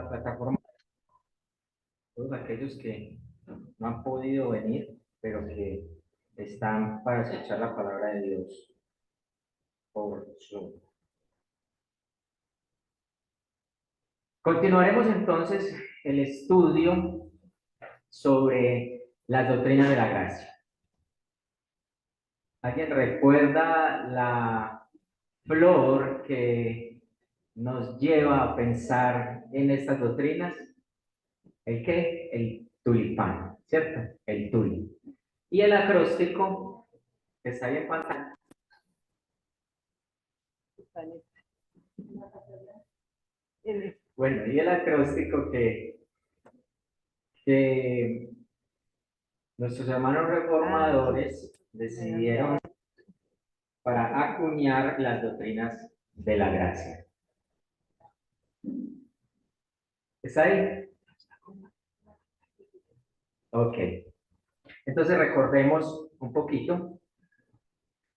la plataforma, todos aquellos que no han podido venir, pero que están para escuchar la palabra de Dios por Zoom. Continuaremos entonces el estudio sobre las doctrinas de la gracia. ¿Alguien recuerda la flor que nos lleva a pensar en estas doctrinas? ¿El qué? El tulipán, ¿cierto? El tuli. Y el acróstico, que está ahí en pantalla. Bueno, y el acróstico que nuestros hermanos reformadores decidieron para acuñar las doctrinas de la gracia. ¿Está ahí? Ok. Entonces recordemos un poquito.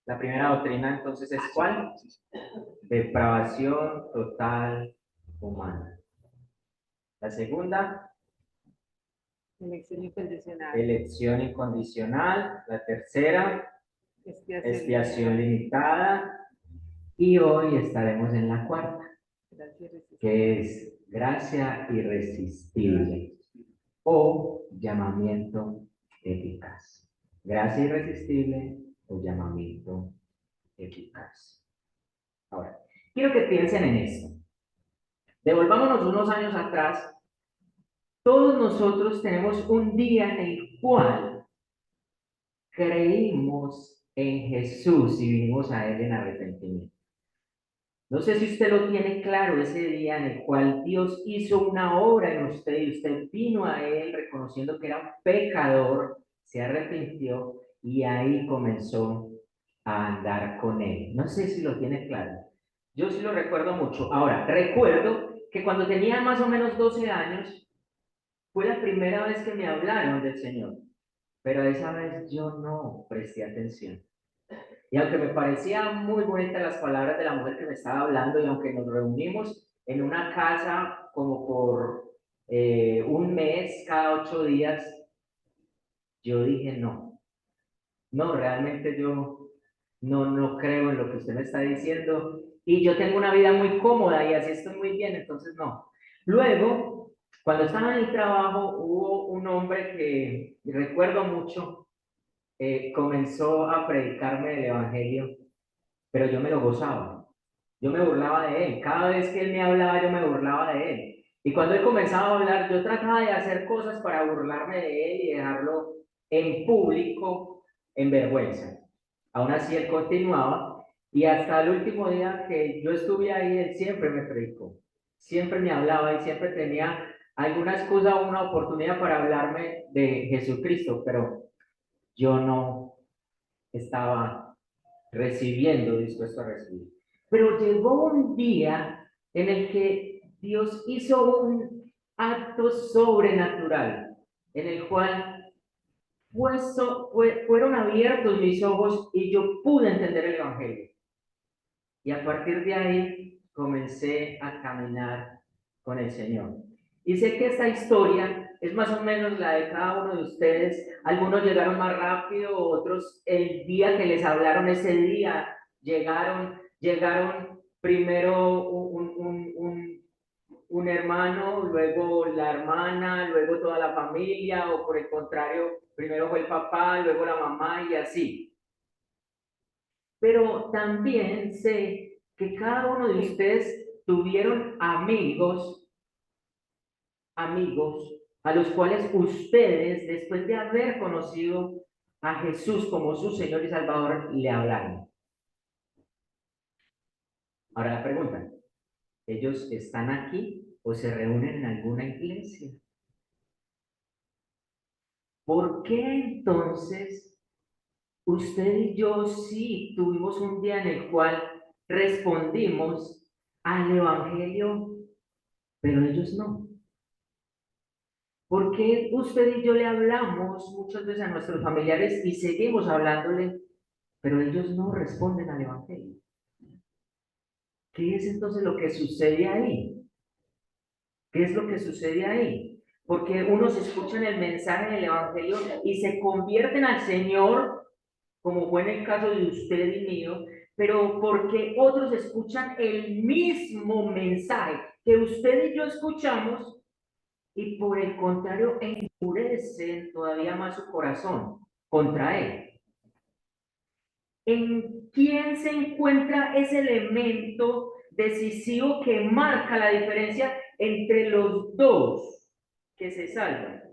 La primera doctrina entonces es ¿cuál? Depravación total humana. La segunda, elección incondicional. elección incondicional. La tercera, expiación limitada. Y hoy estaremos en la cuarta, que es gracia irresistible o llamamiento eficaz. Gracia irresistible o llamamiento eficaz. Ahora, quiero que piensen en esto. Devolvámonos unos años atrás. Todos nosotros tenemos un día en el cual creímos en Jesús y vinimos a Él en arrepentimiento. No sé si usted lo tiene claro, ese día en el cual Dios hizo una obra en usted y usted vino a Él reconociendo que era un pecador, se arrepintió y ahí comenzó a andar con Él. No sé si lo tiene claro. Yo sí lo recuerdo mucho. Ahora, recuerdo que cuando tenía más o menos 12 años, fue la primera vez que me hablaron del Señor, pero esa vez yo no presté atención. Y aunque me parecían muy bonitas las palabras de la mujer que me estaba hablando, y aunque nos reunimos en una casa como por un mes, cada 8 días, yo dije no, realmente yo no creo en lo que usted me está diciendo, y yo tengo una vida muy cómoda y así estoy muy bien, entonces no. Luego, cuando estaba en el trabajo, hubo un hombre que recuerdo mucho, comenzó a predicarme el Evangelio, pero yo me lo gozaba. Yo me burlaba de él. Cada vez que él me hablaba, yo me burlaba de él. Y cuando él comenzaba a hablar, yo trataba de hacer cosas para burlarme de él y dejarlo en público en vergüenza. Aún así, él continuaba. Y hasta el último día que yo estuve ahí, él siempre me predicó. Siempre me hablaba y siempre tenía alguna excusa o una oportunidad para hablarme de Jesucristo, pero yo no estaba recibiendo, dispuesto a recibir. Pero llegó un día en el que Dios hizo un acto sobrenatural, en el cual fueron abiertos mis ojos y yo pude entender el Evangelio. Y a partir de ahí comencé a caminar con el Señor. Y sé que esta historia es más o menos la de cada uno de ustedes. Algunos llegaron más rápido, otros el día que les hablaron ese día llegaron primero un hermano, luego la hermana, luego toda la familia, o por el contrario, primero fue el papá, luego la mamá y así. Pero también sé que cada uno de ustedes tuvieron amigos a los cuales ustedes, después de haber conocido a Jesús como su Señor y Salvador, le hablaron. Ahora la pregunta, ¿ellos están aquí o se reúnen en alguna iglesia? ¿Por qué entonces usted y yo sí tuvimos un día en el cual respondimos al Evangelio, pero ellos no? ¿Por qué usted y yo le hablamos muchas veces a nuestros familiares y seguimos hablándole, pero ellos no responden al Evangelio? ¿Qué es entonces lo que sucede ahí? ¿Qué es lo que sucede ahí? Porque unos escuchan el mensaje del Evangelio y se convierten al Señor, como fue en el caso de usted y mío, pero porque otros escuchan el mismo mensaje que usted y yo escuchamos y por el contrario endurecen todavía más su corazón contra Él. ¿En quién se encuentra ese elemento decisivo que marca la diferencia entre los dos que se salvan,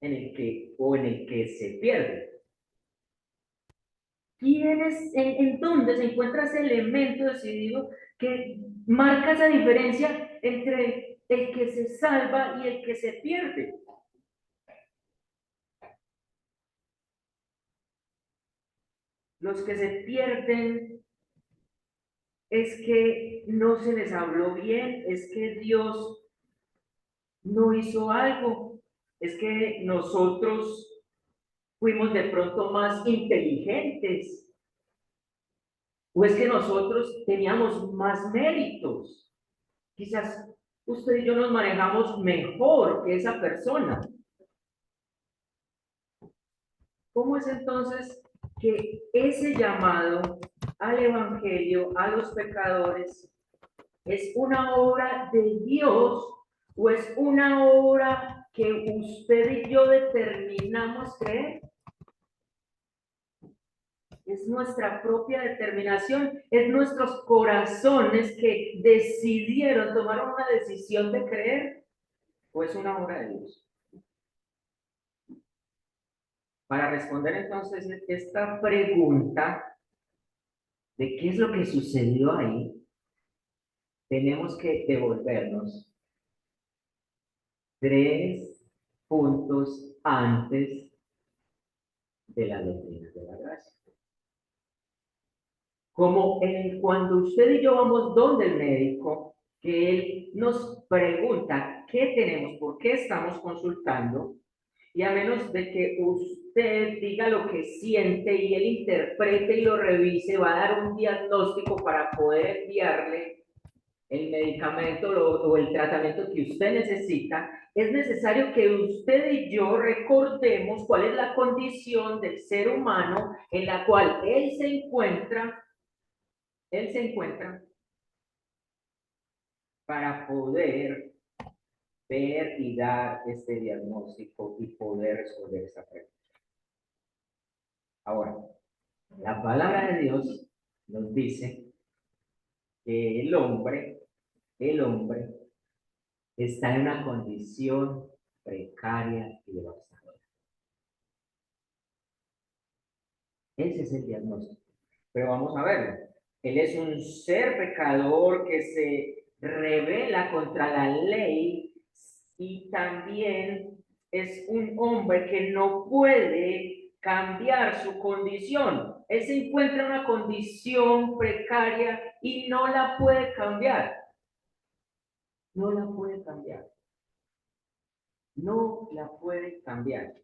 en el que o en el que se pierde? ¿Quién es, en dónde se encuentra ese elemento decidido que marca esa diferencia entre el que se salva y el que se pierde? Los que se pierden es que no se les habló bien, es que Dios no hizo algo, es que nosotros fuimos de pronto más inteligentes, o es que nosotros teníamos más méritos. Quizás usted y yo nos manejamos mejor que esa persona. ¿Cómo es entonces que ese llamado al Evangelio, a los pecadores, es una obra de Dios o es una obra que usted y yo determinamos creer? Es nuestra propia determinación, es nuestros corazones que decidieron, tomaron una decisión de creer, o es una obra de Dios. Para responder entonces esta pregunta de qué es lo que sucedió ahí, tenemos que devolvernos 3 puntos antes de la doctrina de la gracia. Como cuando usted y yo vamos donde el médico, que él nos pregunta qué tenemos, por qué estamos consultando, y a menos de que usted diga lo que siente y él interprete y lo revise, va a dar un diagnóstico para poder enviarle el medicamento o el tratamiento que usted necesita. Es necesario que usted y yo recordemos cuál es la condición del ser humano en la cual él se encuentra para poder ver y dar este diagnóstico y poder resolver esta pregunta. Ahora, la palabra de Dios nos dice que el hombre está en una condición precaria y devastadora. Ese es el diagnóstico. Pero vamos a verlo. Él es un ser pecador que se rebela contra la ley y también es un hombre que no puede cambiar su condición. Él se encuentra en una condición precaria y no la puede cambiar. No la puede cambiar. No la puede cambiar.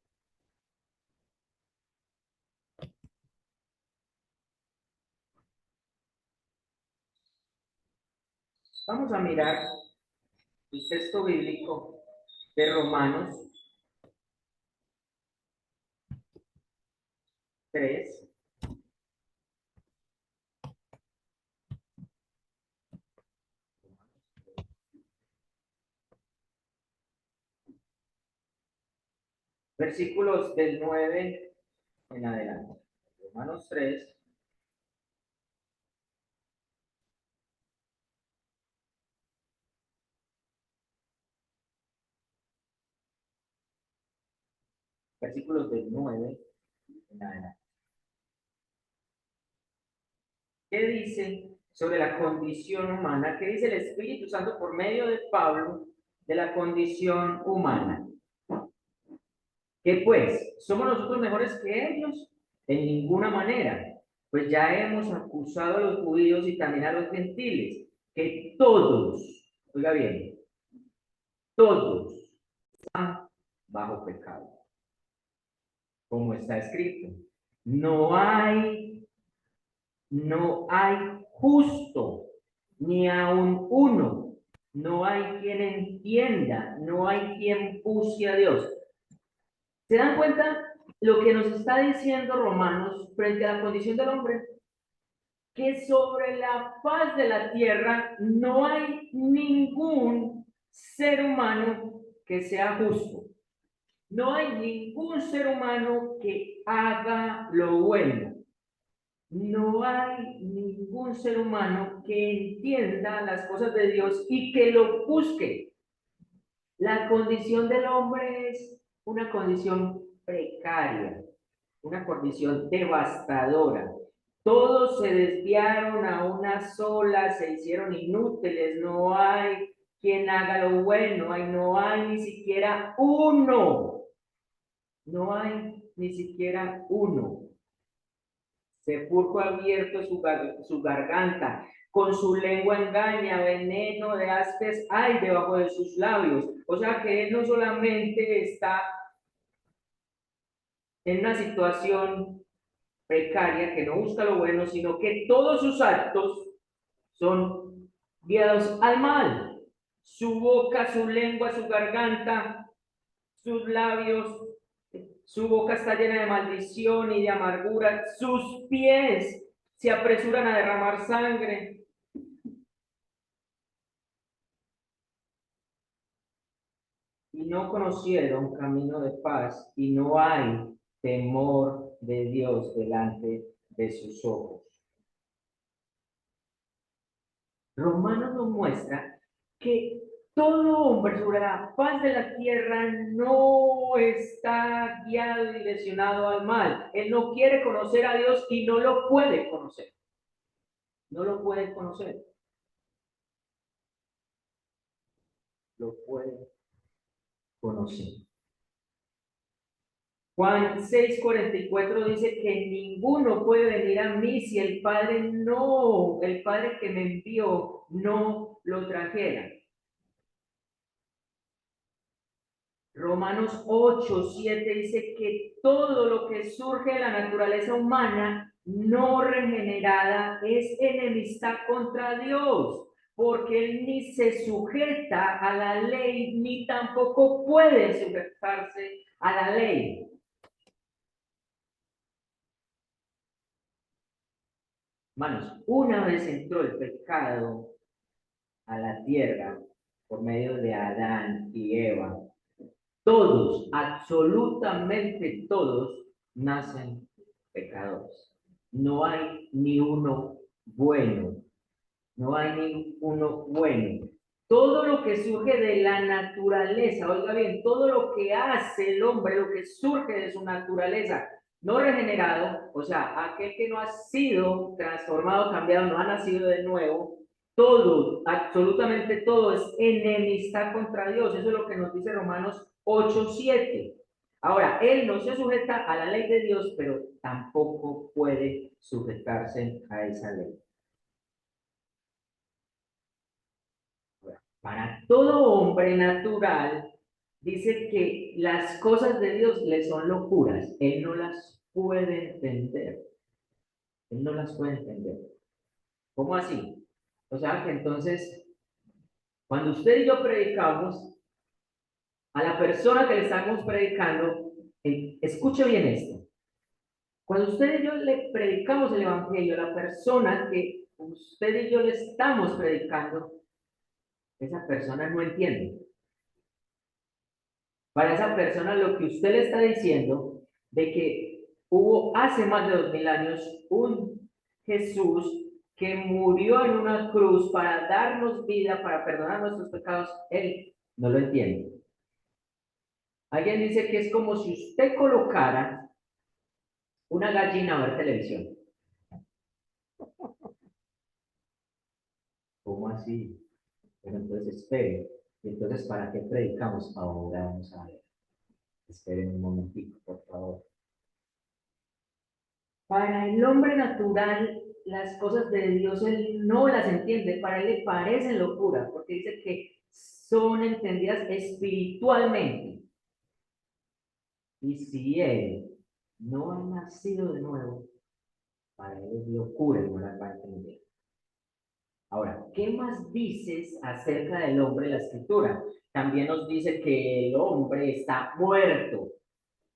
Vamos a mirar el texto bíblico de Romanos 3. Versículos del 9 en adelante. Romanos 3. Versículos del 9 en adelante. ¿Qué dice sobre la condición humana? ¿Qué dice el Espíritu Santo por medio de Pablo de la condición humana? ¿Qué pues? ¿Somos nosotros mejores que ellos? En ninguna manera. Pues ya hemos acusado a los judíos y también a los gentiles, que todos, oiga bien, todos están bajo pecado. Como está escrito, no hay justo, ni aun uno. No hay quien entienda, no hay quien busque a Dios. ¿Se dan cuenta lo que nos está diciendo Romanos frente a la condición del hombre? Que sobre la faz de la tierra no hay ningún ser humano que sea justo. No hay ningún ser humano que haga lo bueno. No hay ningún ser humano que entienda las cosas de Dios y que lo busque. La condición del hombre es una condición precaria, una condición devastadora. Todos se desviaron a una sola, se hicieron inútiles, no hay quien haga lo bueno, no hay ni siquiera uno, no hay ni siquiera uno. Sepulcro abierto su garganta, con su lengua engaña, veneno de aspes hay debajo de sus labios. O sea que él no solamente está en una situación precaria, que no busca lo bueno, sino que todos sus actos son guiados al mal. Su boca, su lengua, su garganta, sus labios, su boca está llena de maldición y de amargura, sus pies se apresuran a derramar sangre. Y no conocieron camino de paz, y no hay temor de Dios delante de sus ojos. Romanos nos muestra que todo hombre sobre la faz de la tierra no está guiado y direccionado al mal. Él no quiere conocer a Dios y no lo puede conocer. No lo puede conocer. Lo puede conocer. Juan 6:44 dice que ninguno puede venir a mí si el Padre que me envió no lo trajera. Romanos 8:7 dice que todo lo que surge de la naturaleza humana no regenerada es enemistad contra Dios, porque él ni se sujeta a la ley, ni tampoco puede sujetarse a la ley. Hermanos, una vez entró el pecado a la tierra por medio de Adán y Eva, todos, absolutamente todos, nacen pecadores. No hay ni uno bueno. No hay ni uno bueno. Todo lo que surge de la naturaleza, oiga bien, todo lo que hace el hombre, lo que surge de su naturaleza, no regenerado, o sea, aquel que no ha sido transformado, cambiado, no ha nacido de nuevo, todo, absolutamente todo es enemistad contra Dios. Eso es lo que nos dice Romanos 8:7. Ahora, él no se sujeta a la ley de Dios, pero tampoco puede sujetarse a esa ley. Para todo hombre natural, dice que las cosas de Dios le son locuras. Él no las puede entender. Él no las puede entender. ¿Cómo así? O sea que entonces, cuando usted y yo predicamos, a la persona que le estamos predicando, escuche bien esto. Cuando usted y yo le predicamos el Evangelio a la persona que usted y yo le estamos predicando, esa persona no entiende. Para esa persona lo que usted le está diciendo de que hubo hace más de 2000 años un Jesús que murió en una cruz para darnos vida, para perdonar nuestros pecados, él no lo entiende. Alguien dice que es como si usted colocara una gallina a ver televisión. ¿Cómo así? Pero entonces espere. Entonces, ¿para qué predicamos? Ahora vamos a ver. Esperen un momentito, por favor. Para el hombre natural, las cosas de Dios él no las entiende, para él le parecen locura, porque dice que son entendidas espiritualmente. Y si él no ha nacido de nuevo, para él es locura y no las va a entender. Ahora, ¿qué más dices acerca del hombre en la escritura? También nos dice que el hombre está muerto.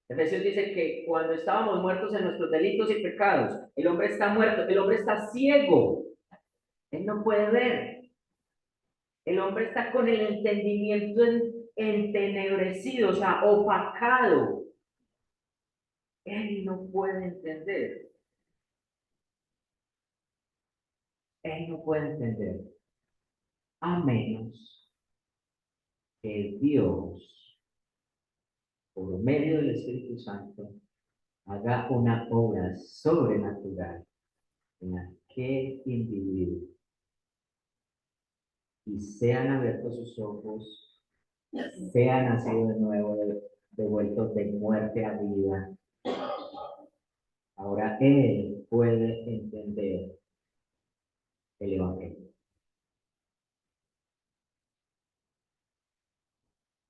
Efesios dice que cuando estábamos muertos en nuestros delitos y pecados, el hombre está muerto, el hombre está ciego, él no puede ver, el hombre está con el entendimiento entenebrecido, o sea, opacado, él no puede entender, él no puede entender, a menos que Dios, por medio del Espíritu Santo, haga una obra sobrenatural en aquel individuo y sean abiertos sus ojos, sea nacido de nuevo, devuelto de muerte a vida. Ahora él puede entender el Evangelio.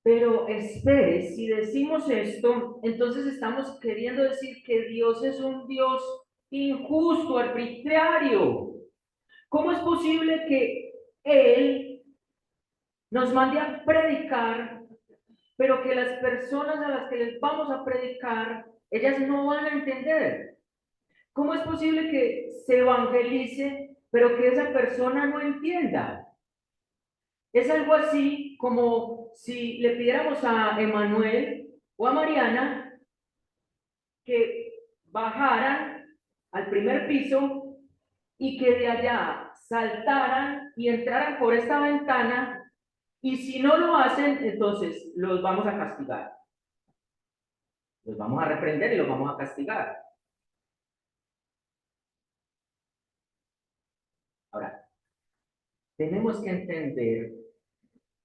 Pero espere, si decimos esto, entonces estamos queriendo decir que Dios es un Dios injusto, arbitrario. ¿Cómo es posible que Él nos mande a predicar, pero que las personas a las que les vamos a predicar, ellas no van a entender? ¿Cómo es posible que se evangelice, pero que esa persona no entienda? Es algo así como si le pidiéramos a Emanuel o a Mariana que bajaran al primer piso y que de allá saltaran y entraran por esta ventana, y si no lo hacen, entonces los vamos a castigar. Los vamos a reprender y los vamos a castigar. Ahora, tenemos que entender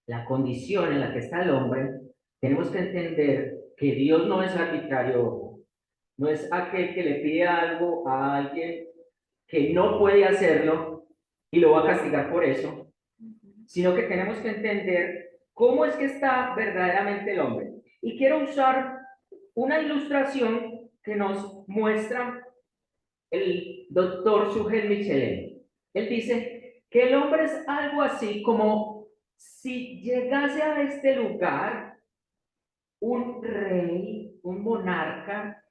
la condición en la que está el hombre, tenemos que entender que Dios no es arbitrario, no es aquel que le pide algo a alguien que no puede hacerlo y lo va a castigar por eso, sino que tenemos que entender cómo es que está verdaderamente el hombre. Y quiero usar una ilustración que nos muestra el doctor Sugel Michelin. Él dice que el hombre es algo así como si llegase a este lugar un rey, un monarca,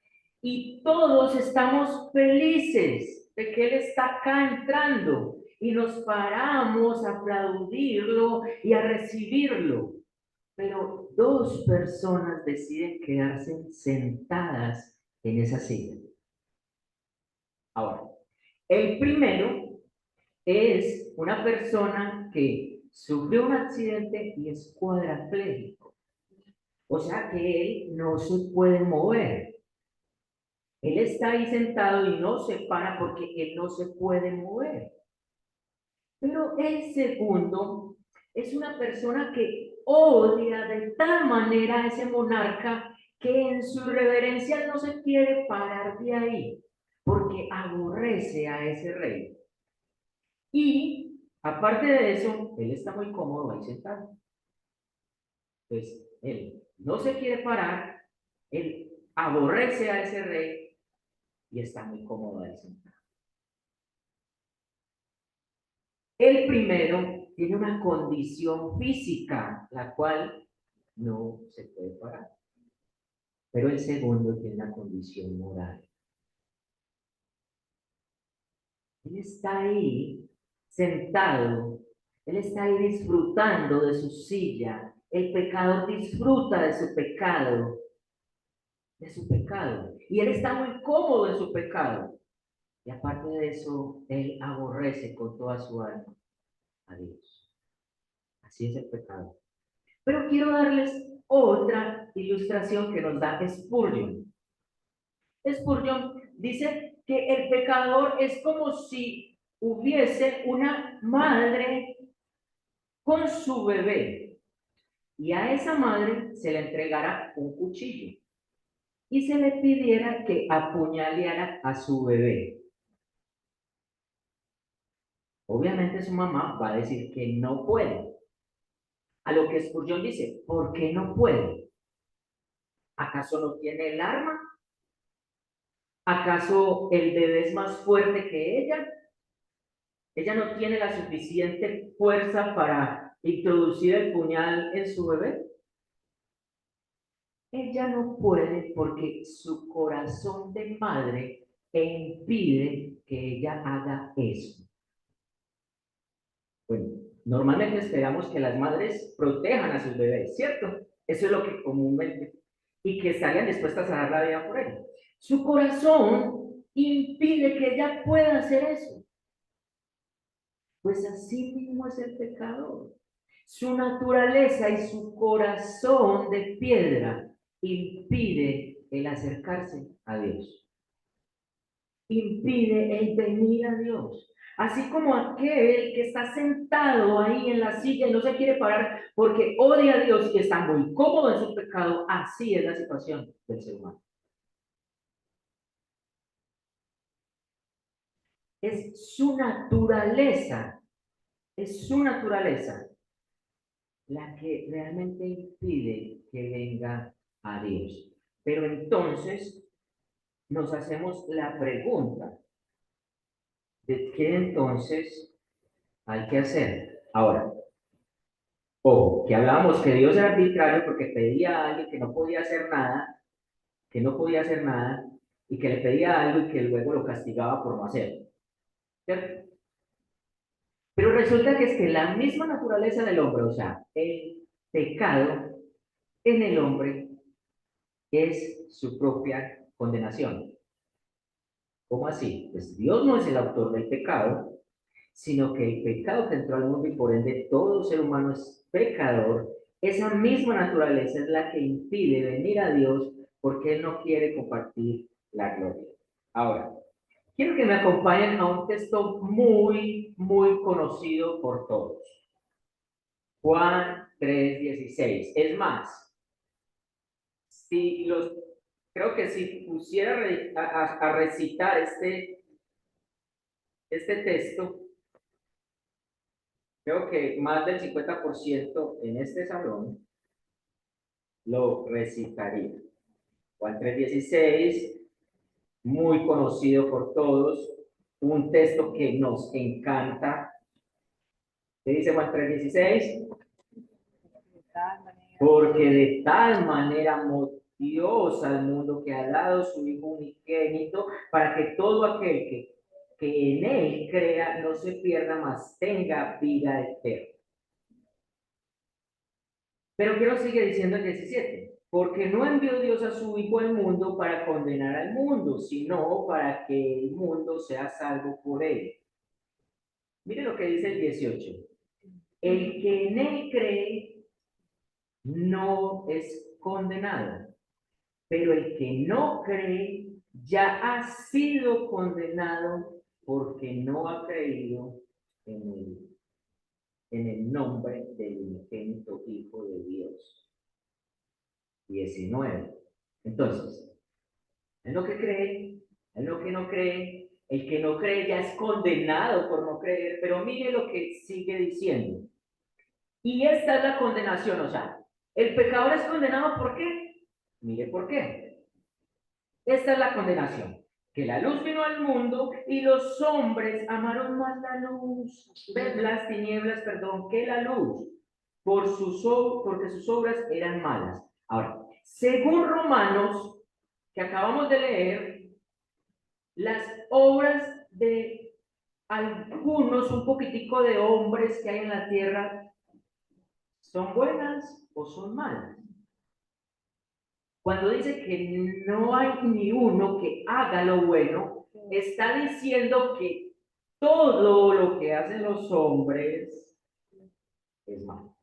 y todos estamos felices de que él está acá entrando y nos paramos a aplaudirlo y a recibirlo. Pero dos personas deciden quedarse sentadas en esa silla. Ahora, el primero es una persona que sufrió un accidente y es cuadraplégico. O sea que él no se puede mover. Él está ahí sentado y no se para porque él no se puede mover. Pero el segundo es una persona que odia de tal manera a ese monarca que en su reverencia no se quiere parar de ahí porque aborrece a ese rey. Y aparte de eso, él está muy cómodo ahí sentado. Pues él no se quiere parar, él aborrece a ese rey y está muy cómodo ahí sentado. El primero tiene una condición física, la cual no se puede parar. Pero el segundo tiene una condición moral. Él está ahí sentado, él está ahí disfrutando de su silla. El pecador disfruta de su pecado, Y él está muy cómodo en su pecado. Y aparte de eso, él aborrece con toda su alma a Dios. Así es el pecado. Pero quiero darles otra ilustración que nos da Spurgeon. Spurgeon dice que el pecador es como si hubiese una madre con su bebé y a esa madre se le entregara un cuchillo y se le pidiera que apuñaleara a su bebé. Obviamente su mamá va a decir que no puede. A lo que Spurgeon dice, ¿por qué no puede? ¿Acaso no tiene el arma? ¿Acaso el bebé es más fuerte que ella? Ella no tiene la suficiente fuerza para introducir el puñal en su bebé. Ella no puede porque su corazón de madre impide que ella haga eso. Bueno, normalmente esperamos que las madres protejan a sus bebés, ¿cierto? Eso es lo que comúnmente, y que estarían dispuestas a dar la vida por ellos. Su corazón impide que ella pueda hacer eso. Pues así mismo es el pecador. Su naturaleza y su corazón de piedra impide el acercarse a Dios. Impide el venir a Dios. Así como aquel que está sentado ahí en la silla y no se quiere parar porque odia a Dios y está muy cómodo en su pecado, así es la situación del ser humano. Es su naturaleza la que realmente impide que venga a Dios. Pero entonces nos hacemos la pregunta de qué entonces hay que hacer. Ahora, ojo, que hablábamos que Dios era arbitrario porque pedía a alguien que no podía hacer nada, y que le pedía algo y que luego lo castigaba por no hacerlo. ¿Cierto? Pero resulta que es que la misma naturaleza del hombre, o sea, el pecado en el hombre es su propia condenación. ¿Cómo así? Pues Dios no es el autor del pecado, sino que el pecado que entró al mundo y por ende todo ser humano es pecador. Esa misma naturaleza es la que impide venir a Dios porque Él no quiere compartir la gloria. Ahora, quiero que me acompañen a un texto muy, muy conocido por todos. Juan 3:16. Es más, si los, creo que si pusiera a recitar este texto, creo que más del 50% en este salón lo recitaría. Juan 3:16, muy conocido por todos, un texto que nos encanta. ¿Qué dice Juan 3:16? Porque de tal manera amó Dios al mundo que ha dado su Hijo unigénito para que todo aquel que en Él crea no se pierda, mas tenga vida eterna. Pero ¿qué nos sigue diciendo el 17? Porque no envió Dios a su Hijo al mundo para condenar al mundo, sino para que el mundo sea salvo por él. Mire lo que dice el 18. El que en Él cree no es condenado, pero el que no cree ya ha sido condenado porque no ha creído en el nombre del unigénito Hijo de Dios. 19. Entonces, en lo que cree, en lo que no cree, el que no cree ya es condenado por no creer, pero mire lo que sigue diciendo. Y esta es la condenación, o sea, el pecador es condenado ¿por qué? Mire por qué. Esta es la condenación, que la luz vino al mundo y los hombres amaron más la luz, las tinieblas, perdón, que la luz, porque sus obras eran malas. Ahora, según Romanos, que acabamos de leer, las obras de algunos, un poquitico de hombres que hay en la tierra, ¿son buenas o son malas? Cuando dice que no hay ni uno que haga lo bueno, está diciendo que todo lo que hacen los hombres es malo.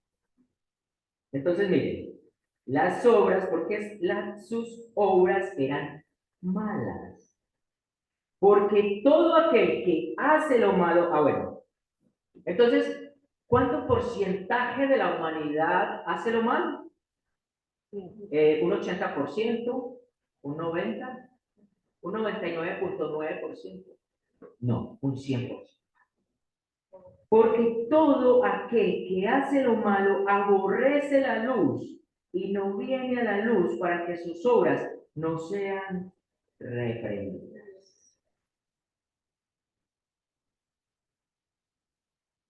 Entonces, miren, las obras, porque sus obras eran malas. Porque todo aquel que hace lo malo, bueno, entonces, ¿cuánto porcentaje de la humanidad hace lo malo? Un 80%, un 90%, un 99.9%. No, un 100%. Porque todo aquel que hace lo malo aborrece la luz y no viene a la luz para que sus obras no sean reprendidas.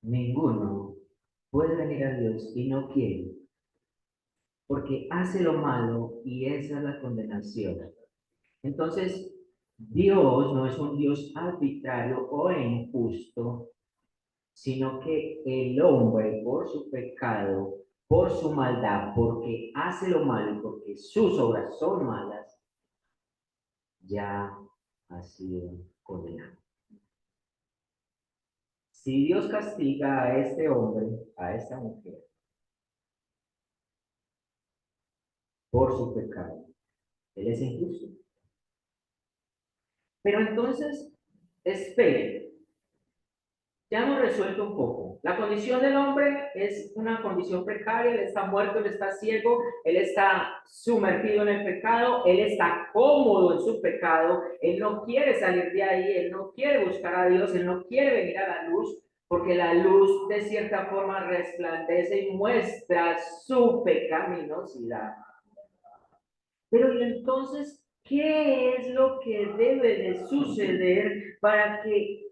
Ninguno puede venir a Dios y no quiere, porque hace lo malo y esa es la condenación. Entonces, Dios no es un Dios arbitrario o injusto, sino que el hombre por su pecado, por su maldad, porque hace lo malo y porque sus obras son malas, ya ha sido condenado. Si Dios castiga a este hombre, a esta mujer, por su pecado, él es injusto. Pero entonces, espere, ya hemos resuelto un poco. La condición del hombre es una condición precaria, él está muerto, él está ciego, él está sumergido en el pecado, él está cómodo en su pecado, él no quiere salir de ahí, él no quiere buscar a Dios, él no quiere venir a la luz, porque la luz de cierta forma resplandece y muestra su pecaminosidad. Pero ¿y entonces qué es lo que debe de suceder para que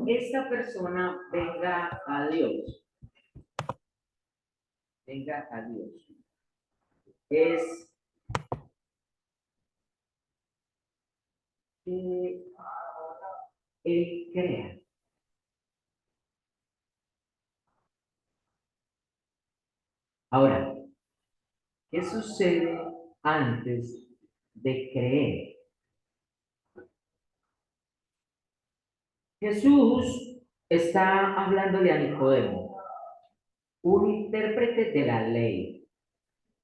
esta persona venga a Dios? Venga a Dios. Es que Él crea. Ahora, ¿qué sucede antes de creer? Jesús está hablándole a Nicodemo, un intérprete de la ley.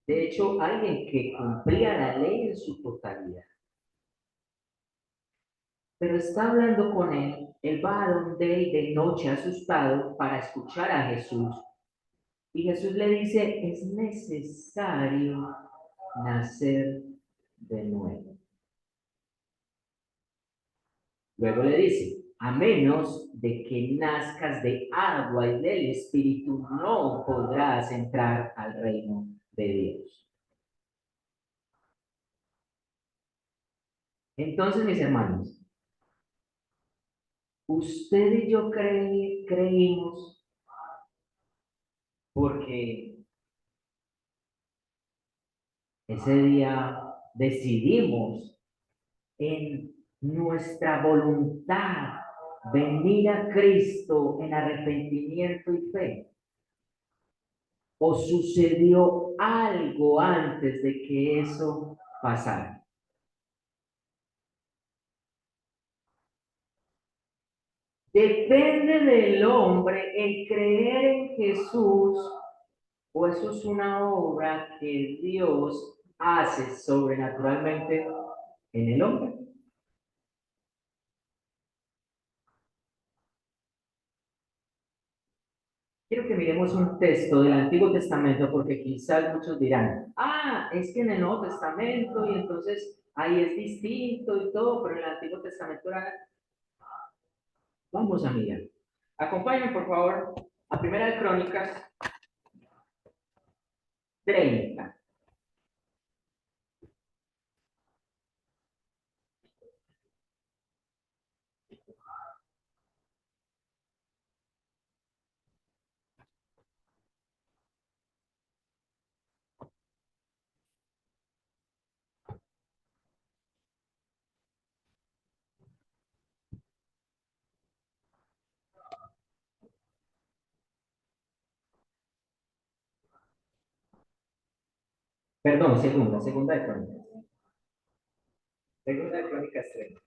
De hecho, alguien que cumplía la ley en su totalidad. Pero está hablando con él va a donde él de noche asustado para escuchar a Jesús. Y Jesús le dice, es necesario nacer de nuevo. Luego le dice, a menos de que nazcas de agua y del Espíritu, no podrás entrar al reino de Dios. Entonces, mis hermanos, usted y yo creímos porque ese día decidimos en nuestra voluntad venir a Cristo en arrepentimiento y fe. ¿O sucedió algo antes de que eso pasara? Depende del hombre el creer en Jesús, o eso es una obra que Dios hace sobrenaturalmente en el hombre. Quiero que miremos un texto del Antiguo Testamento porque quizás muchos dirán, es que en el Nuevo Testamento y entonces ahí es distinto y todo, pero en el Antiguo Testamento era... Vamos a mirar. Acompáñenme por favor a Primera de Crónicas 30. Perdón, segunda de Crónicas. Segunda de Crónicas 30.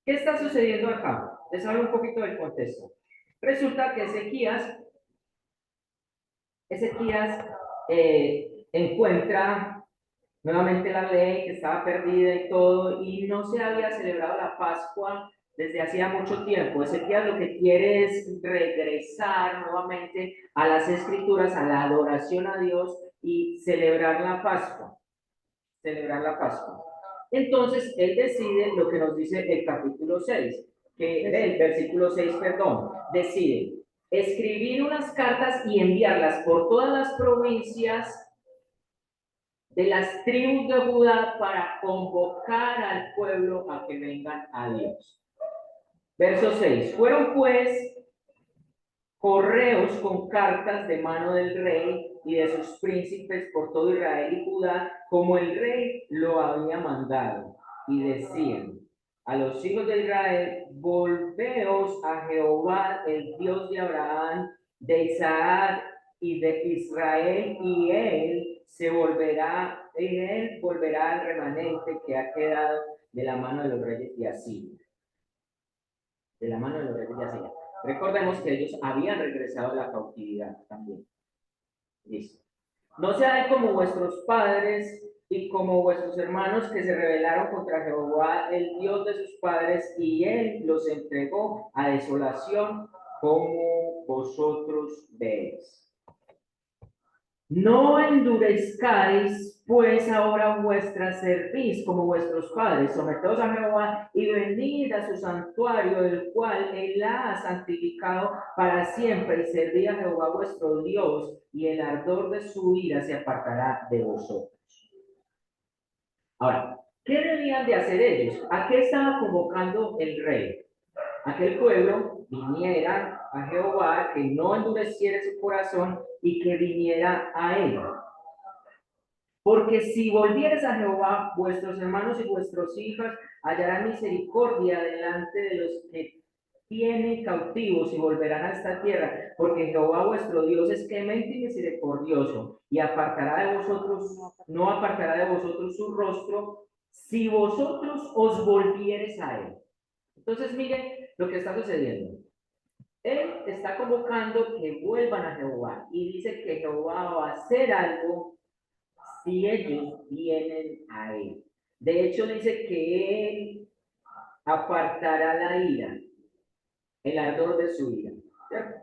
¿Qué está sucediendo acá? Les hablo un poquito del contexto. Resulta que Ezequías encuentra nuevamente la ley que estaba perdida y todo, y no se había celebrado la Pascua desde hacía mucho tiempo. Ezequías lo que quiere es regresar nuevamente a las Escrituras, a la adoración a Dios y celebrar la Pascua. Celebrar la Pascua. Entonces, él decide lo que nos dice el capítulo 6, el versículo 6, perdón, decide escribir unas cartas y enviarlas por todas las provincias de las tribus de Judá para convocar al pueblo a que vengan a Dios. Verso 6. Fueron pues correos con cartas de mano del rey y de sus príncipes por todo Israel y Judá, como el rey lo había mandado. Y decían a los hijos de Israel: volveos a Jehová, el Dios de Abraham, de Isaac y de Israel, y él volverá al remanente que ha quedado de la mano de los reyes de Asiria. De la mano de los reyes de Asiria. Recordemos que ellos habían regresado a la cautividad también. Listo. No sean como vuestros padres y como vuestros hermanos que se rebelaron contra Jehová, el Dios de sus padres, y él los entregó a desolación, como vosotros veis. No endurezcáis pues ahora vuestra cerviz como vuestros padres, someteos a Jehová y venid a su santuario, el cual él ha santificado para siempre, y servid a Jehová vuestro Dios, y el ardor de su ira se apartará de vosotros. Ahora, ¿qué debían de hacer ellos? ¿A qué estaba convocando el rey? A que el pueblo viniera a Jehová, que no endureciera su corazón y que viniera a él. Porque si volvieres a Jehová, vuestros hermanos y vuestros hijos hallarán misericordia delante de los que tienen cautivos y volverán a esta tierra, porque Jehová vuestro Dios es clemente y misericordioso, y apartará de vosotros, no apartará de vosotros su rostro, si vosotros os volvieres a él. Entonces, miren lo que está sucediendo. Él está convocando que vuelvan a Jehová y dice que Jehová va a hacer algo si ellos vienen a él. De hecho, dice que él apartará la ira, el ardor de su ira. ¿Cierto?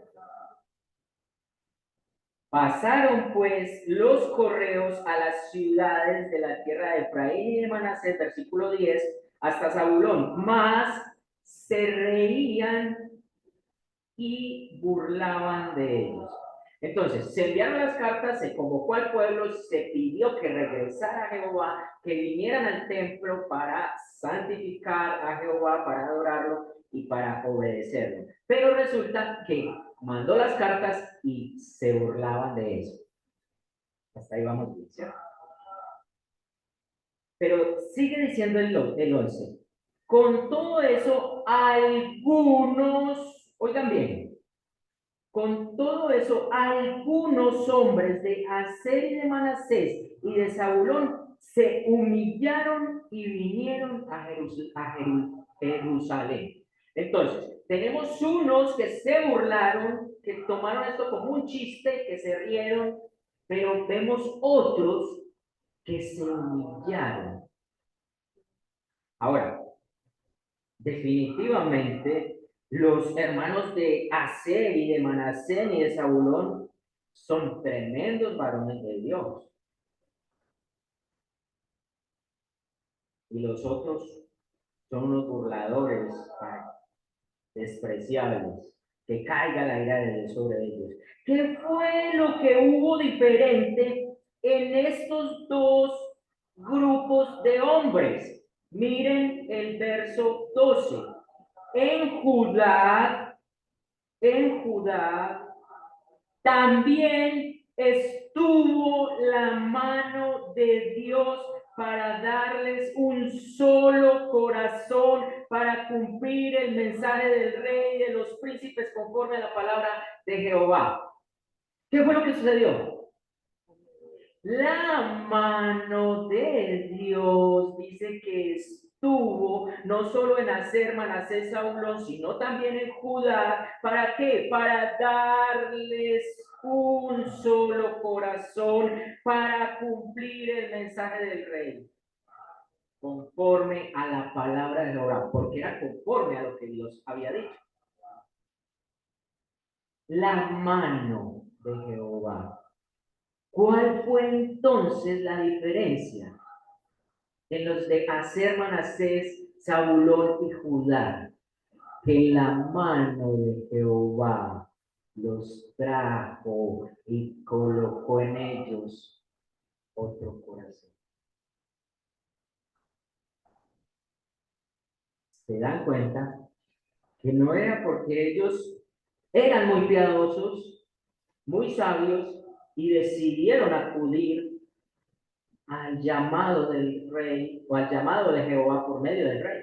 Pasaron pues los correos a las ciudades de la tierra de Efraín y de Manasés, versículo 10, hasta Zabulón, mas se reían y burlaban de ellos. Entonces, se enviaron las cartas, se convocó al pueblo, se pidió que regresara a Jehová, que vinieran al templo para santificar a Jehová, para adorarlo y para obedecerlo. Pero resulta que mandó las cartas y se burlaban de eso. Hasta ahí vamos bien, ¿cierto? Pero sigue diciendo el 11. Con todo eso, algunos, oigan bien, con todo eso, algunos hombres de Aser y de Manasés y de Zabulón se humillaron y vinieron a Jerusalén. Entonces, tenemos unos que se burlaron, que tomaron esto como un chiste, que se rieron, pero vemos otros que se humillaron. Ahora, definitivamente, los hermanos de Aser y de Manasés y de Zabulón son tremendos varones de Dios. Y los otros son unos burladores despreciables. Que caiga la ira de Dios sobre ellos. ¿Qué fue lo que hubo diferente en estos dos grupos de hombres? Miren el verso 12. En Judá también estuvo la mano de Dios para darles un solo corazón, para cumplir el mensaje del rey y de los príncipes conforme a la palabra de Jehová. ¿Qué fue lo que sucedió? La mano de Dios dice que estuvo no solo en Aser, Manasés, Zabulón, sino también en Judá. ¿Para qué? Para darles un solo corazón, para cumplir el mensaje del rey, conforme a la palabra de Jehová, porque era conforme a lo que Dios había dicho. La mano de Jehová. ¿Cuál fue entonces la diferencia en los de Aser, Manasés, Zabulón y Judá? Que la mano de Jehová los trajo y colocó en ellos otro corazón. ¿Se dan cuenta? Que no era porque ellos eran muy piadosos, muy sabios y decidieron acudir al llamado del rey o al llamado de Jehová por medio del rey.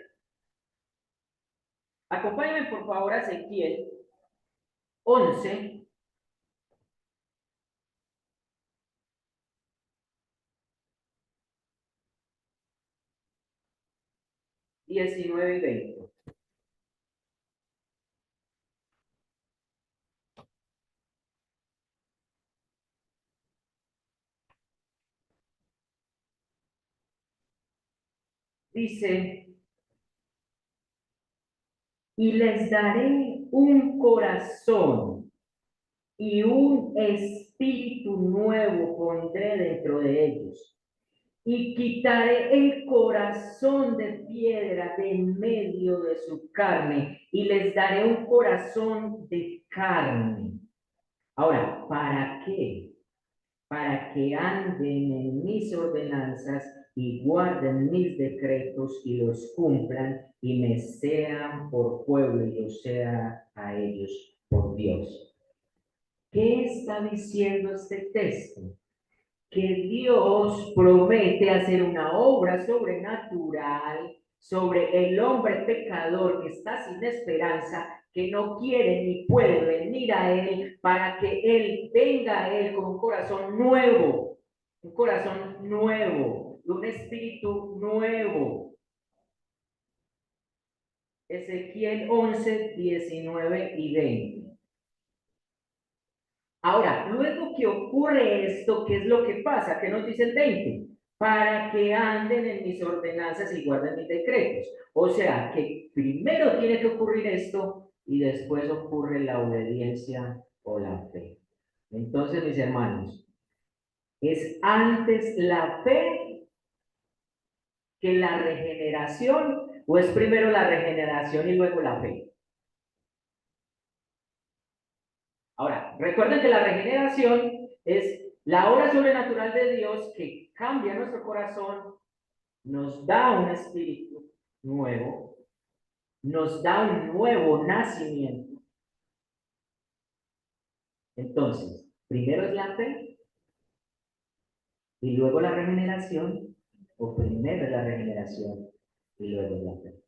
Acompáñenme por favor a Ezequiel 11. 19 y 20. Dice, y les daré un corazón y un espíritu nuevo pondré dentro de ellos. Y quitaré el corazón de piedra de en medio de su carne y les daré un corazón de carne. Ahora, ¿para qué? Para que anden en mis ordenanzas y guarden mis decretos y los cumplan y me sean por pueblo y yo sea a ellos por Dios. ¿Qué está diciendo este texto? Que Dios promete hacer una obra sobrenatural sobre el hombre pecador que está sin esperanza, que no quiere ni puede venir a Él, para que Él venga a Él con un corazón nuevo, un espíritu nuevo. Ezequiel 11, 19 y 20. Ahora, luego que ocurre esto, ¿qué es lo que pasa? ¿Qué nos dice el 20? Para que anden en mis ordenanzas y guarden mis decretos. O sea, que primero tiene que ocurrir esto y después ocurre la obediencia o la fe. Entonces, mis hermanos, ¿es antes la fe que la regeneración o es primero la regeneración y luego la fe? Ahora, recuerden que la regeneración es la obra sobrenatural de Dios que cambia nuestro corazón, nos da un espíritu nuevo, nos da un nuevo nacimiento. Entonces, primero es la fe y luego la regeneración, o primero es la regeneración y luego es la fe.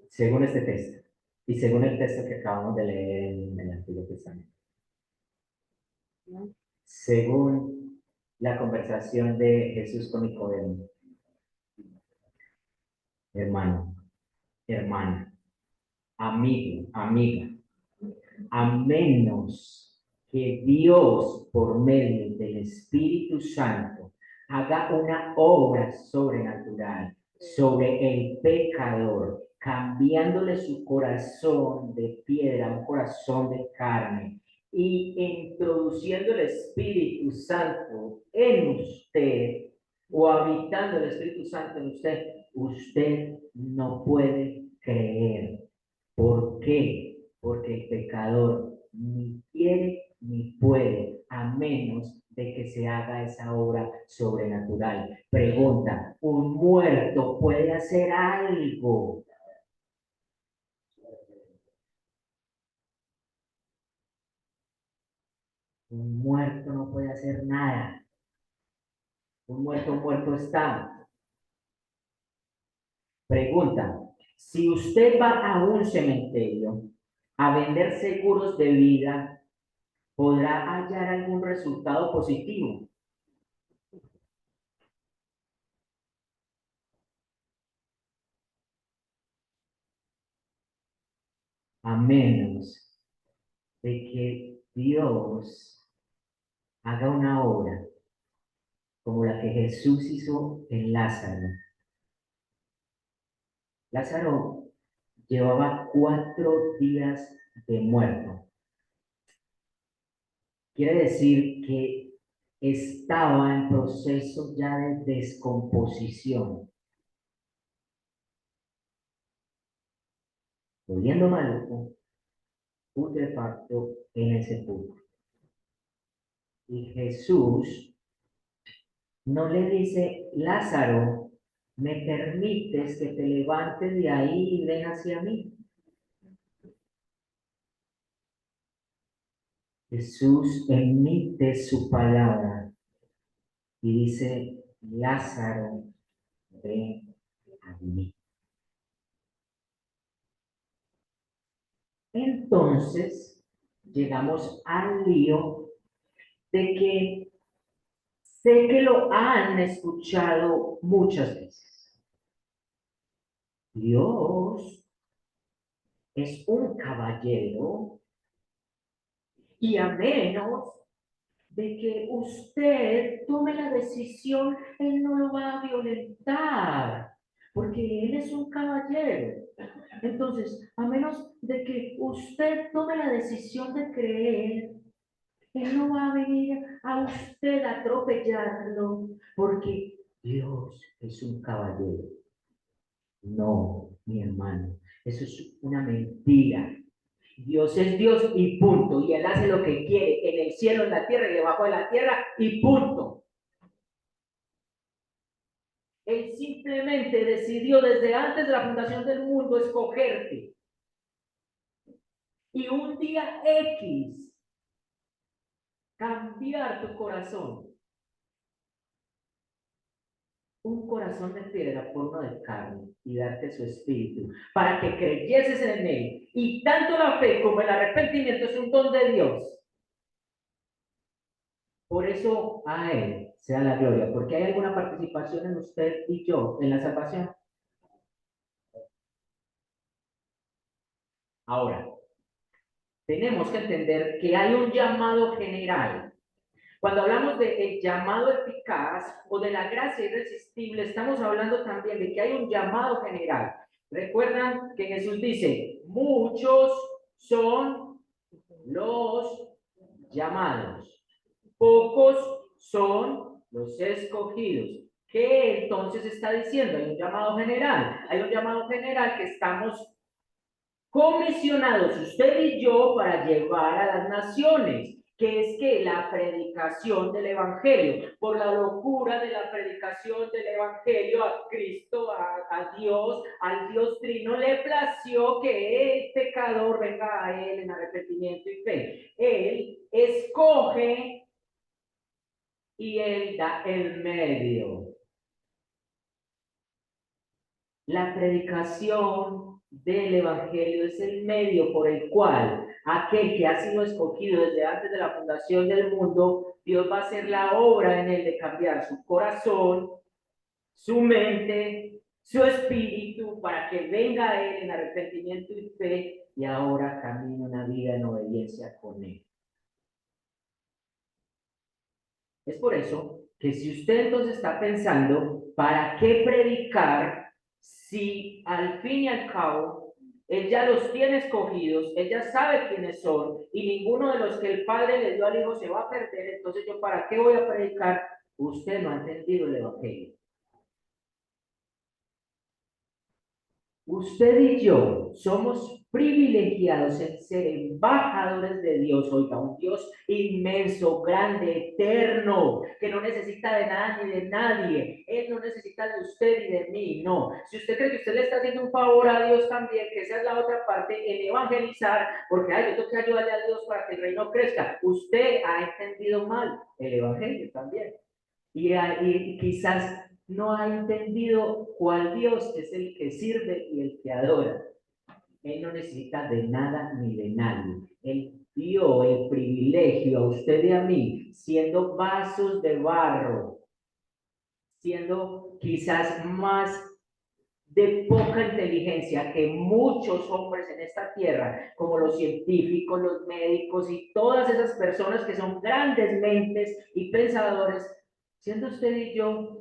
Según este texto y según el texto que acabamos de leer en el Antiguo Testamento. Según la conversación de Jesús con Nicodemo. Hermano, hermana, amigo, amiga, a menos que Dios, por medio del Espíritu Santo, haga una obra sobrenatural sobre el pecador, cambiándole su corazón de piedra a un corazón de carne y introduciendo el Espíritu Santo en usted o habitando el Espíritu Santo en usted, usted no puede creer. ¿Por qué? Porque el pecador ni quiere ni puede, a menos de que se haga esa obra sobrenatural. Pregunta, ¿un muerto puede hacer algo? Un muerto no puede hacer nada. Un muerto está. Pregunta, si usted va a un cementerio a vender seguros de vida, ¿podrá hallar algún resultado positivo? A menos de que Dios haga una obra como la que Jesús hizo en Lázaro. Lázaro llevaba 4 días de muerto. Quiere decir que estaba en proceso ya de descomposición. Volviendo maluco, putrefacto en el sepulcro. Y Jesús no le dice, Lázaro, ¿me permites que te levantes de ahí y ven hacia mí? Jesús emite su palabra y dice, Lázaro, ven a mí. Entonces, llegamos al lío de que sé que lo han escuchado muchas veces. Dios es un caballero y a menos de que usted tome la decisión, Él no lo va a violentar, porque Él es un caballero. Entonces, a menos de que usted tome la decisión de creer, Él no va a venir a usted a atropellarlo, porque Dios es un caballero. No, mi hermano, eso es una mentira. Dios es Dios y punto. Y Él hace lo que quiere en el cielo, en la tierra y debajo de la tierra y punto. Él simplemente decidió desde antes de la fundación del mundo escogerte. Y un día X cambiar tu corazón. Un corazón de piedra por uno de carne y darte su espíritu para que creyeses en él. Y tanto la fe como el arrepentimiento es un don de Dios. Por eso a Él sea la gloria, porque hay alguna participación en usted y yo en la salvación. Ahora, tenemos que entender que hay un llamado general. Cuando hablamos de el llamado eficaz o de la gracia irresistible, estamos hablando también de que hay un llamado general. Recuerdan que Jesús dice, muchos son los llamados, pocos son los escogidos. ¿Qué entonces está diciendo? Hay un llamado general. Hay un llamado general que estamos comisionados usted y yo para llevar a las naciones, que es que la predicación del Evangelio, por la locura de la predicación del Evangelio a Cristo, a Dios, al Dios Trino, le plació que el pecador venga a Él en arrepentimiento y fe. Él escoge y Él da el medio. La predicación del Evangelio es el medio por el cual aquel que ha sido escogido desde antes de la fundación del mundo, Dios va a hacer la obra en él de cambiar su corazón, su mente, su espíritu, para que venga a él en arrepentimiento y fe y ahora camine una vida en obediencia con él. Es por eso que si usted entonces está pensando, ¿para qué predicar si al fin y al cabo él ya los tiene escogidos, él ya sabe quiénes son y ninguno de los que el Padre le dio al Hijo se va a perder? Entonces yo, ¿para qué voy a predicar? Usted no ha entendido el Evangelio. Usted y yo somos privilegiados en ser embajadores de Dios, oiga, un Dios inmenso, grande, eterno, que no necesita de nada ni de nadie. Él no necesita de usted ni de mí, no. Si usted cree que usted le está haciendo un favor a Dios también, que esa es la otra parte, en evangelizar, porque yo tengo que ayudarle a Dios para que el reino crezca. Usted ha entendido mal el evangelio también. Y quizás no ha entendido cuál Dios es el que sirve y el que adora. Él no necesita de nada ni de nadie. Él dio el privilegio a usted y a mí, siendo vasos de barro, siendo quizás más de poca inteligencia que muchos hombres en esta tierra, como los científicos, los médicos y todas esas personas que son grandes mentes y pensadores, siendo usted y yo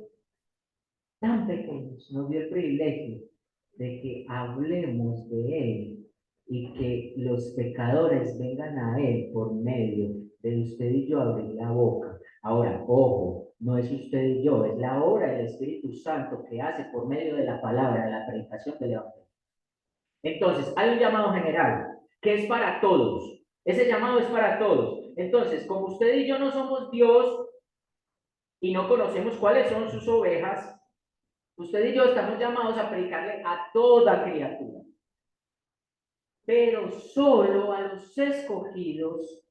tan pequeños, nos dio el privilegio de que hablemos de Él y que los pecadores vengan a Él por medio de usted y yo abrir la boca. Ahora, ojo, no es usted y yo, es la obra del Espíritu Santo que hace por medio de la palabra, de la predicación del Evangelio. Entonces, hay un llamado general. que es para todos. Ese llamado es para todos. Entonces, como usted y yo no somos Dios y no conocemos cuáles son sus ovejas, usted y yo estamos llamados a predicarle a toda criatura. Pero solo a los escogidos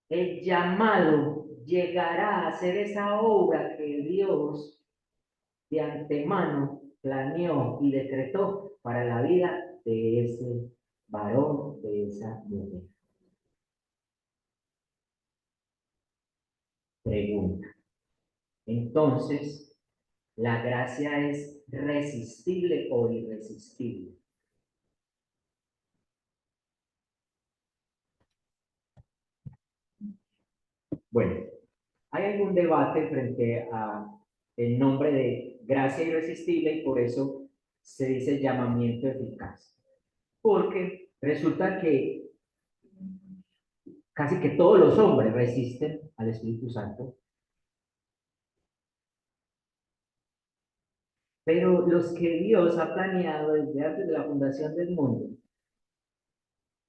el llamado llegará a hacer esa obra que Dios de antemano planeó y decretó para la vida de ese varón, de esa mujer. Pregunta. Entonces, ¿la gracia es resistible o irresistible? Bueno, hay algún debate frente a el nombre de gracia irresistible y por eso se dice llamamiento eficaz. Porque resulta que casi que todos los hombres resisten al Espíritu Santo, pero los que Dios ha planeado desde antes de la fundación del mundo,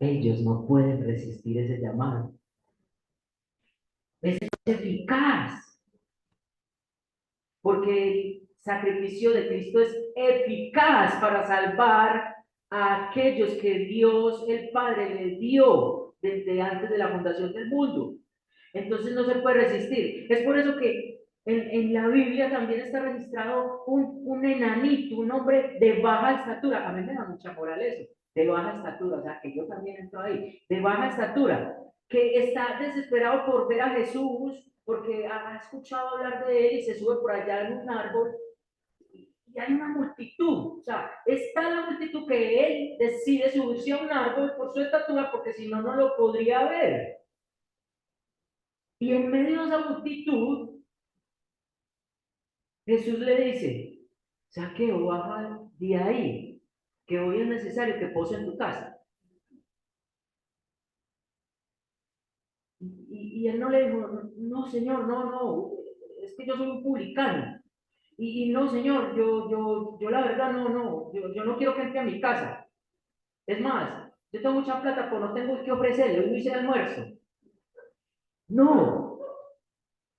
ellos no pueden resistir ese llamado. Es eficaz, porque el sacrificio de Cristo es eficaz para salvar a aquellos que Dios el Padre le dio desde antes de la fundación del mundo. Entonces no se puede resistir. Es por eso que en la Biblia también está registrado un enanito, un hombre de baja estatura. A mí me da mucha moral eso, de baja estatura, o sea, que yo también entro ahí, de baja estatura, que está desesperado por ver a Jesús, porque ha escuchado hablar de él y se sube por allá en un árbol y hay una multitud, o sea, está la multitud que él decide subirse a un árbol por su estatura, porque si no, no lo podría ver. Y en medio de esa multitud, Jesús le dice, Saqueo, baja de ahí, que hoy es necesario que pose en tu casa. Y él no le dijo, no, señor, no, es que yo soy un publicano. Y no, señor, yo la verdad yo no quiero que entre a mi casa. Es más, yo tengo mucha plata, pero no tengo que ofrecerle, hoy no hice almuerzo. No,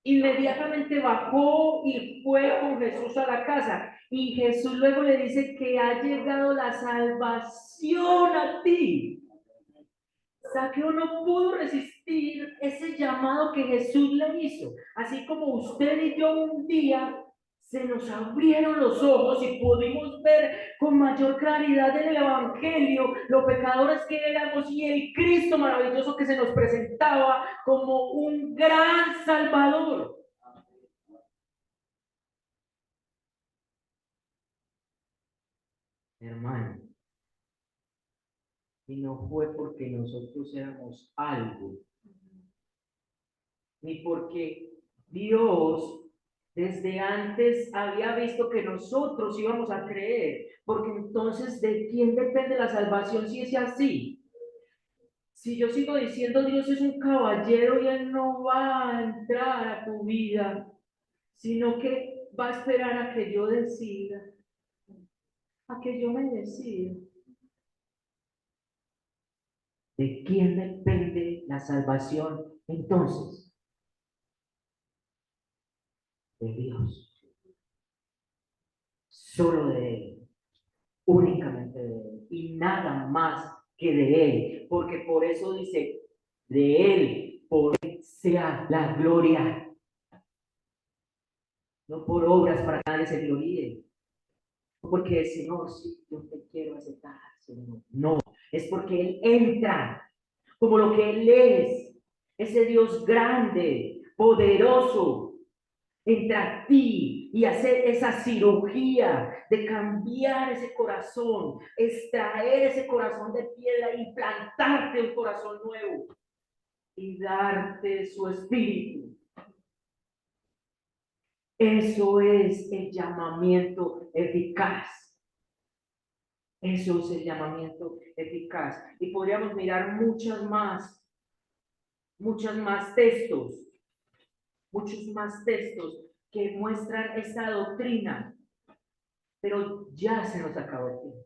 inmediatamente bajó y fue con Jesús a la casa. Y Jesús luego le dice que ha llegado la salvación a ti. Saqueo no pudo resistir ese llamado que Jesús le hizo. Así como usted y yo un día se nos abrieron los ojos y pudimos ver con mayor claridad en el Evangelio los pecadores que éramos y el Cristo maravilloso que se nos presentaba como un gran Salvador. Hermano, y no fue porque nosotros éramos algo, ni porque Dios desde antes había visto que nosotros íbamos a creer, porque entonces ¿de quién depende la salvación si es así? Si yo sigo diciendo Dios es un caballero y Él no va a entrar a tu vida, sino que va a esperar a que yo decida, a que yo me decida. ¿De quién depende la salvación entonces? De Dios. Solo de Él. Únicamente de Él. Y nada más que de Él. Porque por eso dice, de Él, por Él sea la gloria. No por obras para que nadie se gloríe. No porque el Señor, sí, yo te quiero aceptar, Señor. No, es porque Él entra como lo que Él es. Ese Dios grande, poderoso, entra a ti y hacer esa cirugía de cambiar ese corazón, extraer ese corazón de piedra y plantarte un corazón nuevo y darte su espíritu. Eso es el llamamiento eficaz. Eso es el llamamiento eficaz. Y podríamos mirar muchos más textos que muestran esta doctrina, pero ya se nos acabó el tiempo.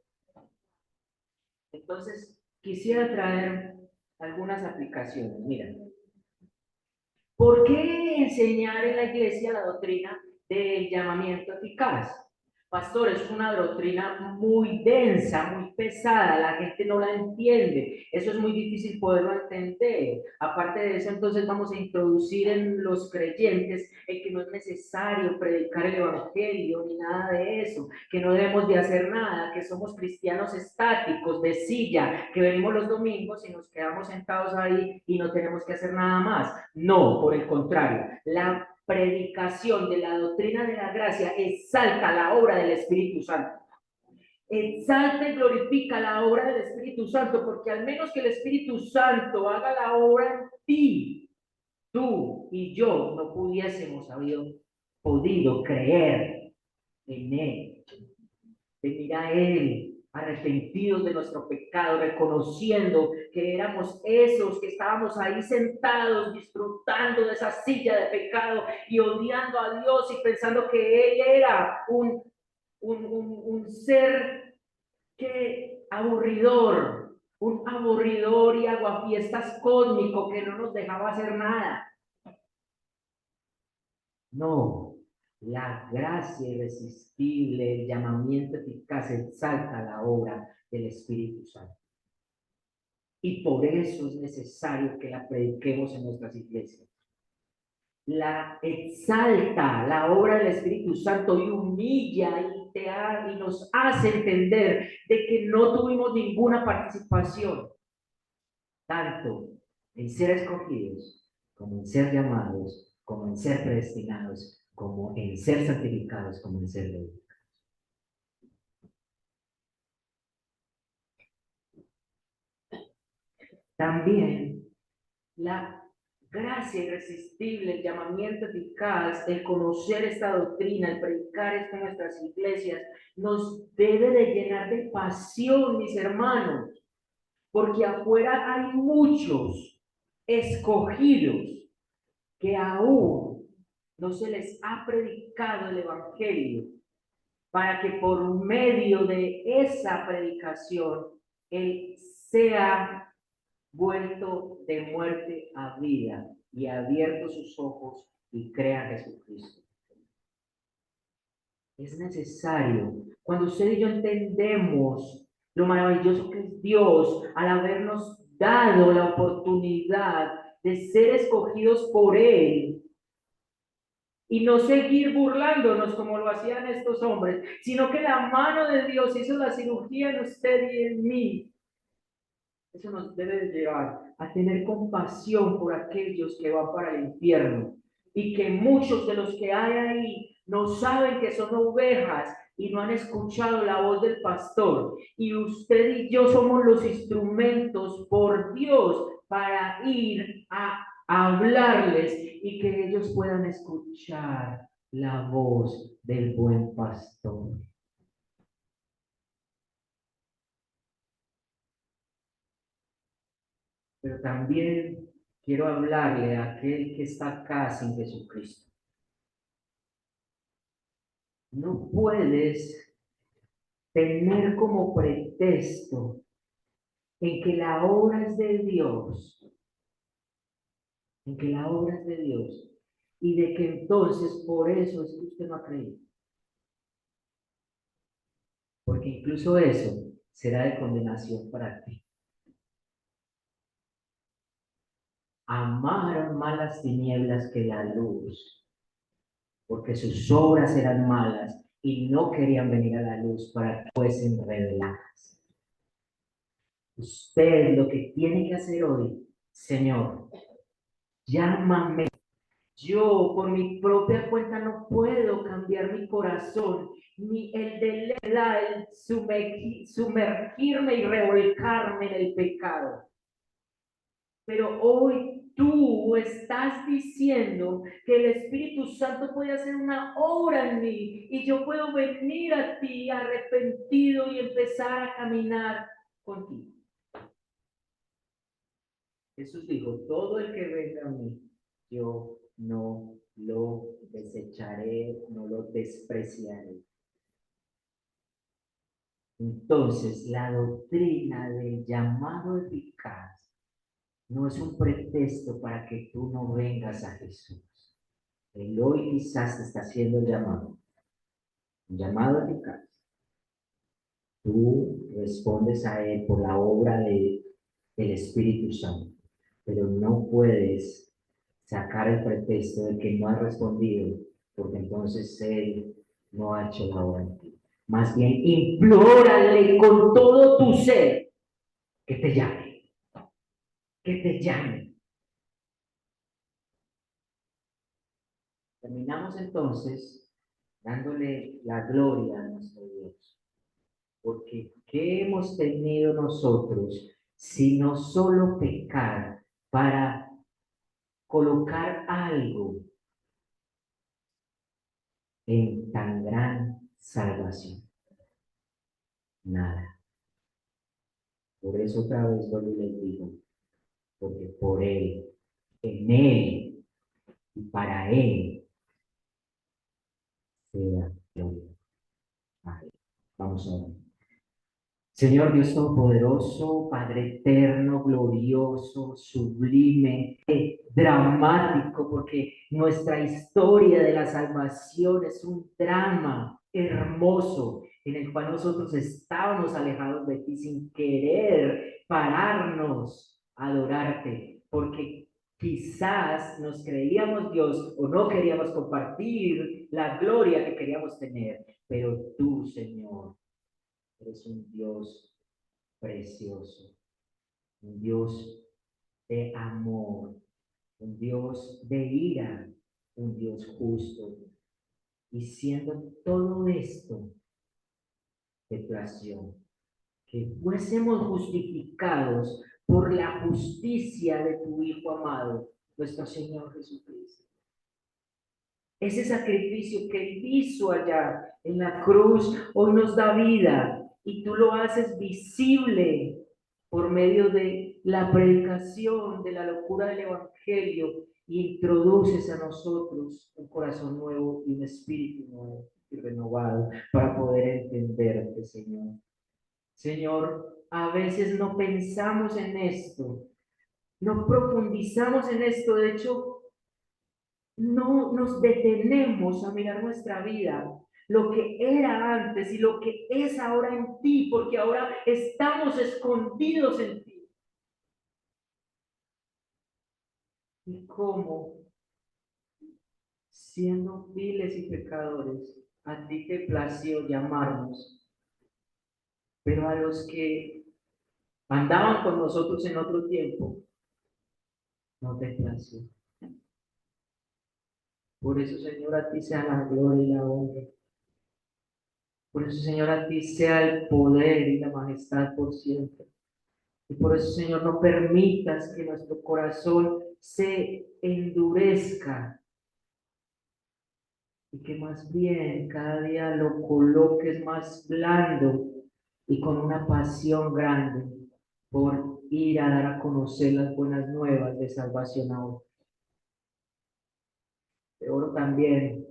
Entonces, quisiera traer algunas aplicaciones. Mira, ¿por qué enseñar en la iglesia la doctrina del llamamiento eficaz? Pastor, es una doctrina muy densa, muy pesada, la gente no la entiende, eso es muy difícil poderlo entender. Aparte de eso, entonces vamos a introducir en los creyentes el que no es necesario predicar el evangelio ni nada de eso, que no debemos de hacer nada, que somos cristianos estáticos, de silla, que venimos los domingos y nos quedamos sentados ahí y no tenemos que hacer nada más. No, por el contrario, la predicación de la doctrina de la gracia exalta la obra del Espíritu Santo. Exalta y glorifica la obra del Espíritu Santo, porque al menos que el Espíritu Santo haga la obra en ti, tú y yo no hubiésemos podido creer en Él, venir a Él, arrepentidos de nuestro pecado, reconociendo que éramos esos que estábamos ahí sentados, disfrutando de esa silla de pecado y odiando a Dios y pensando que Él era un ser que aburridor, un aburridor y aguafiestas cósmico que no nos dejaba hacer nada. No, la gracia irresistible, el llamamiento eficaz exalta la obra del Espíritu Santo. Y por eso es necesario que la prediquemos en nuestras iglesias. La exalta la obra del Espíritu Santo y humilla y nos hace entender de que no tuvimos ninguna participación, tanto en ser escogidos, como en ser llamados, como en ser predestinados, como en ser santificados, como en ser leídos. También la gracia irresistible, el llamamiento eficaz, el conocer esta doctrina, el predicar esto en nuestras iglesias, nos debe de llenar de pasión, mis hermanos, porque afuera hay muchos escogidos que aún no se les ha predicado el evangelio, para que por medio de esa predicación él sea vuelto de muerte a vida y abierto sus ojos y crea a Jesucristo. Es necesario, cuando usted y yo entendemos lo maravilloso que es Dios al habernos dado la oportunidad de ser escogidos por Él y no seguir burlándonos como lo hacían estos hombres, sino que la mano de Dios hizo la cirugía en usted y en mí. Eso nos debe llevar a tener compasión por aquellos que van para el infierno y que muchos de los que hay ahí no saben que son ovejas y no han escuchado la voz del pastor. Y usted y yo somos los instrumentos por Dios para ir a hablarles y que ellos puedan escuchar la voz del buen pastor. Pero también quiero hablarle a aquel que está acá sin Jesucristo. No puedes tener como pretexto en que la obra es de Dios, en que la obra es de Dios, y de que entonces por eso es que usted no ha creído. Porque incluso eso será de condenación para ti. Amaron más las tinieblas que la luz, porque sus obras eran malas y no querían venir a la luz para que fuesen reveladas. Usted lo que tiene que hacer hoy, Señor, llámame. Yo por mi propia cuenta no puedo cambiar mi corazón, ni el de el sumergirme y revolcarme en el pecado. Pero hoy tú estás diciendo que el Espíritu Santo puede hacer una obra en mí y yo puedo venir a ti arrepentido y empezar a caminar contigo. Jesús dijo, todo el que venga a mí, yo no lo desecharé, no lo despreciaré. Entonces, la doctrina del llamado eficaz no es un pretexto para que tú no vengas a Jesús. Él hoy quizás te está haciendo el llamado, un llamado eficaz. Tú respondes a Él por la obra del Espíritu Santo, pero no puedes sacar el pretexto de que no has respondido, porque entonces Él no ha hecho la obra en ti. Más bien, implórale con todo tu ser que te llame, que te llame. Terminamos entonces dándole la gloria a nuestro Dios. Porque ¿qué hemos tenido nosotros sino solo pecar para colocar algo en tan gran salvación? Nada. Por eso otra vez vuelvo y les digo, porque por Él, en Él y para Él sea gloria. Amén. Vamos a ver. Señor Dios Todopoderoso, Padre eterno, glorioso, sublime, dramático, porque nuestra historia de la salvación es un drama hermoso en el cual nosotros estábamos alejados de ti sin querer pararnos a adorarte, porque quizás nos creíamos Dios o no queríamos compartir la gloria que queríamos tener, pero tú, Señor, eres un Dios precioso, un Dios de amor, un Dios de ira, un Dios justo. Y siendo todo esto, te plació que fuésemos justificados por la justicia de tu Hijo amado, nuestro Señor Jesucristo. Ese sacrificio que Él hizo allá en la cruz hoy nos da vida y tú lo haces visible por medio de la predicación de la locura del Evangelio y introduces a nosotros un corazón nuevo y un espíritu nuevo y renovado para poder entenderte, Señor. Señor, a veces no pensamos en esto, no profundizamos en esto, de hecho, no nos detenemos a mirar nuestra vida, lo que era antes y lo que es ahora en ti, porque ahora estamos escondidos en ti. Y cómo, siendo viles y pecadores, a ti te plació llamarnos, pero a los que andaban con nosotros en otro tiempo, no te plació. Por eso, Señor, a ti sea la gloria y la honra. Por eso, Señor, a ti sea el poder y la majestad por siempre. Y por eso, Señor, no permitas que nuestro corazón se endurezca y que más bien cada día lo coloques más blando y con una pasión grande por ir a dar a conocer las buenas nuevas de salvación a otros. Te oro también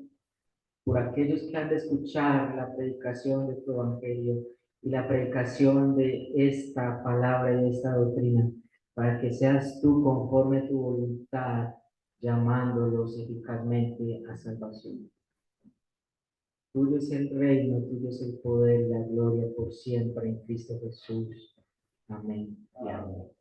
por aquellos que han de escuchar la predicación de tu evangelio y la predicación de esta palabra y de esta doctrina, para que seas tú conforme a tu voluntad, llamándolos eficazmente a salvación. Tuyo es el reino, tuyo es el poder y la gloria por siempre en Cristo Jesús. Amén y amén.